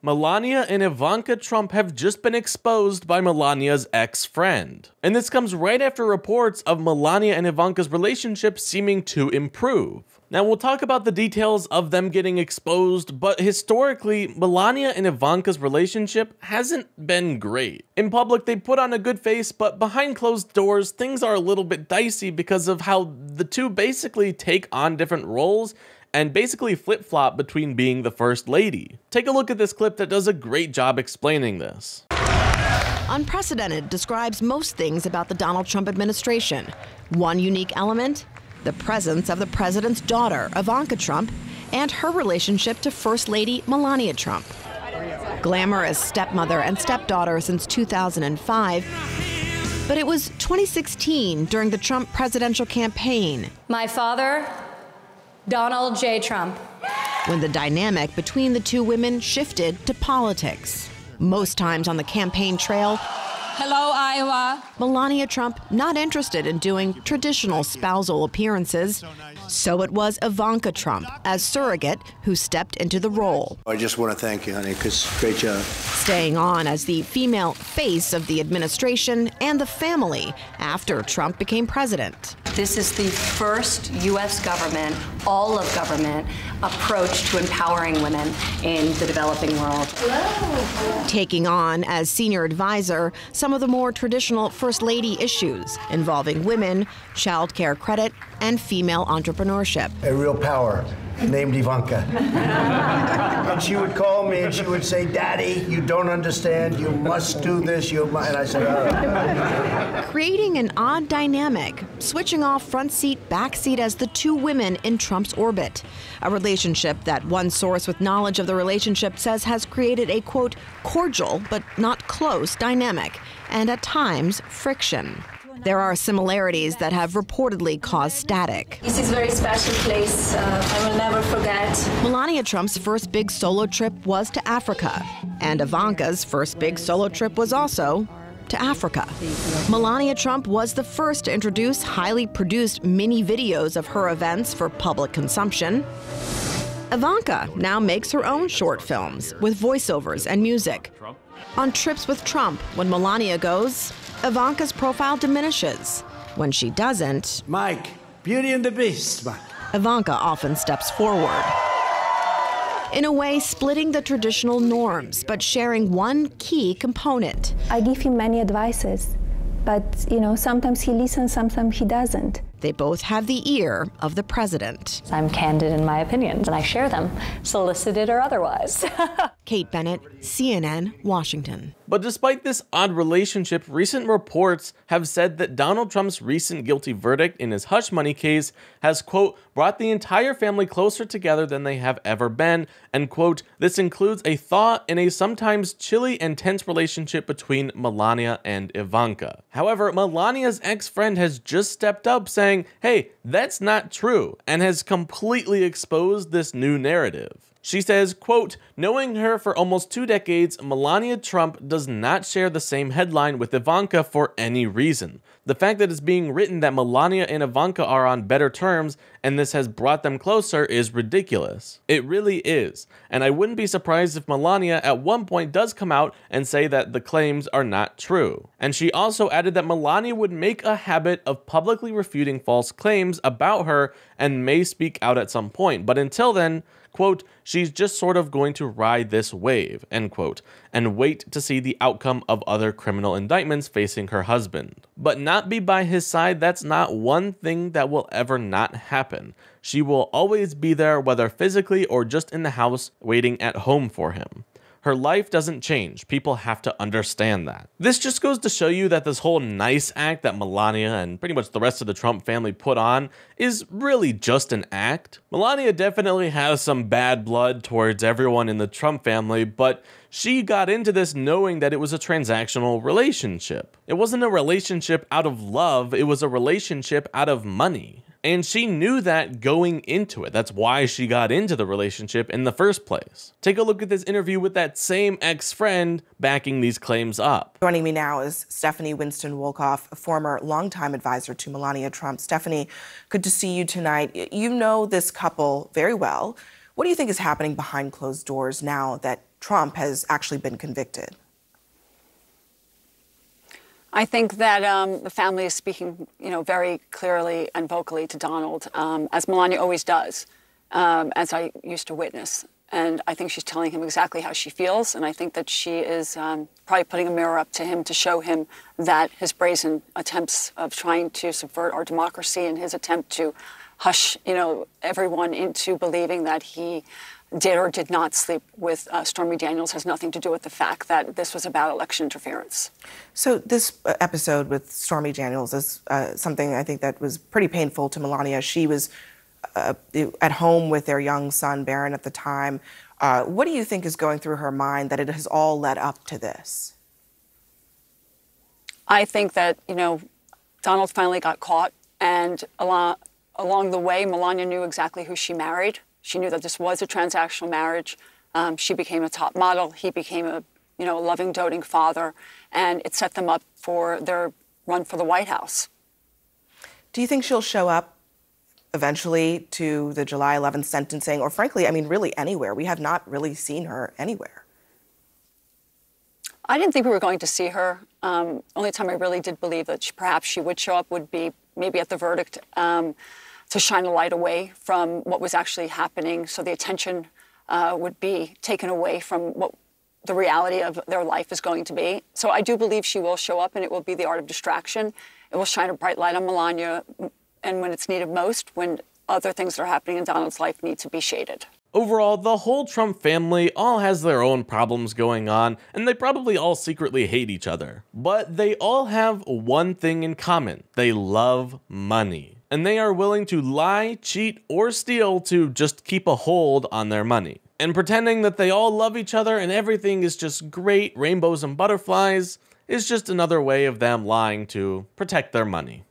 Melania and Ivanka Trump have just been exposed by Melania's ex-friend. And this comes right after reports of Melania and Ivanka's relationship seeming to improve. Now, we'll talk about the details of them getting exposed, but historically, Melania and Ivanka's relationship hasn't been great. In public, they put on a good face, but behind closed doors, things are a little bit dicey because of how the two basically take on different roles and basically flip-flop between being the first lady. Take a look at this clip that does a great job explaining this. Unprecedented describes most things about the Donald Trump administration. One unique element: the presence of the president's daughter, Ivanka Trump, and her relationship to First Lady Melania Trump. Glamorous stepmother and stepdaughter since 2005, but it was 2016 during the Trump presidential campaign. My father, Donald J. Trump. When the dynamic between the two women shifted to politics. Most times on the campaign trail, Hello, Iowa. Melania Trump not interested in doing traditional spousal appearances. So it was Ivanka Trump, as surrogate, who stepped into the role. I just want to thank you, honey, because great job. Staying on as the female face of the administration and the family after Trump became president. This is the first U.S. government, all of government, approach to empowering women in the developing world. Hello. Taking on as senior advisor some of the more traditional First Lady issues involving women, child care credit, and female entrepreneurship. A real power named Ivanka. And she would call me and she would say, "Daddy, you don't understand. You must do this. And I said, oh. Creating an odd dynamic, switching off front seat, back seat as the two women in Trump's orbit. A relationship that one source with knowledge of the relationship says has created a, quote, cordial but not close dynamic, and at times friction. There are similarities that have reportedly caused static. This is a very special place. I will never forget. Melania Trump's first big solo trip was to Africa, and Ivanka's first big solo trip was also to Africa. Melania Trump was the first to introduce highly produced mini videos of her events for public consumption. Ivanka now makes her own short films with voiceovers and music. On trips with Trump, when Melania goes, Ivanka's profile diminishes. When she doesn't, Mike, Beauty and the Beast, Mike. Ivanka often steps forward. In a way, splitting the traditional norms, but sharing one key component. I give him many advices, but sometimes he listens, sometimes he doesn't. They both have the ear of the president. I'm candid in my opinions, and I share them, solicited or otherwise. Kate Bennett, CNN, Washington. But despite this odd relationship, recent reports have said that Donald Trump's recent guilty verdict in his hush money case has, quote, brought the entire family closer together than they have ever been, and, quote, this includes a thaw in a sometimes chilly and tense relationship between Melania and Ivanka. However, Melania's ex-friend has just stepped up saying, hey, that's not true, and has completely exposed this new narrative. She says, quote, knowing her for almost 2 decades, Melania Trump does not share the same headline with Ivanka for any reason. The fact that it's being written that Melania and Ivanka are on better terms and this has brought them closer is ridiculous. It really is. And I wouldn't be surprised if Melania at one point does come out and say that the claims are not true. And she also added that Melania would make a habit of publicly refuting false claims about her and may speak out at some point. But until then, quote, she's just sort of going to ride this wave, end quote, and wait to see the outcome of other criminal indictments facing her husband. But not be by his side, that's not one thing that will ever not happen. She will always be there, whether physically or just in the house, waiting at home for him. Her life doesn't change. People have to understand that. This just goes to show you that this whole nice act that Melania and pretty much the rest of the Trump family put on is really just an act. Melania definitely has some bad blood towards everyone in the Trump family, but she got into this knowing that it was a transactional relationship. It wasn't a relationship out of love, it was a relationship out of money. And she knew that going into it. That's why she got into the relationship in the first place. Take a look at this interview with that same ex-friend backing these claims up. Joining me now is Stephanie Winston-Wolkoff, a former longtime advisor to Melania Trump. Stephanie, good to see you tonight. You know this couple very well. What do you think is happening behind closed doors now that Trump has actually been convicted? I think that the family is speaking, very clearly and vocally to Donald, as Melania always does, as I used to witness. And I think she's telling him exactly how she feels, and I think that she is probably putting a mirror up to him to show him that his brazen attempts of trying to subvert our democracy and his attempt to hush, everyone into believing that he did or did not sleep with Stormy Daniels has nothing to do with the fact that this was about election interference. So this episode with Stormy Daniels is something I think that was pretty painful to Melania. She was at home with their young son, Barron, at the time. What do you think is going through her mind that it has all led up to this? I think that, Donald finally got caught, and along the way, Melania knew exactly who she married. She knew that this was a transactional marriage. She became a top model. He became a loving, doting father, and it set them up for their run for the White House. Do you think she'll show up eventually to the July 11th sentencing, or frankly, really anywhere? We have not really seen her anywhere. I didn't think we were going to see her. Only time I really did believe that perhaps she would show up would be maybe at the verdict, to shine a light away from what was actually happening, so the attention would be taken away from what the reality of their life is going to be. So I do believe she will show up, and it will be the art of distraction. It will shine a bright light on Melania, and when it's needed most, when other things that are happening in Donald's life need to be shaded. Overall, the whole Trump family all has their own problems going on, and they probably all secretly hate each other. But they all have one thing in common: they love money. And they are willing to lie, cheat, or steal to just keep a hold on their money. And pretending that they all love each other and everything is just great, rainbows and butterflies, is just another way of them lying to protect their money.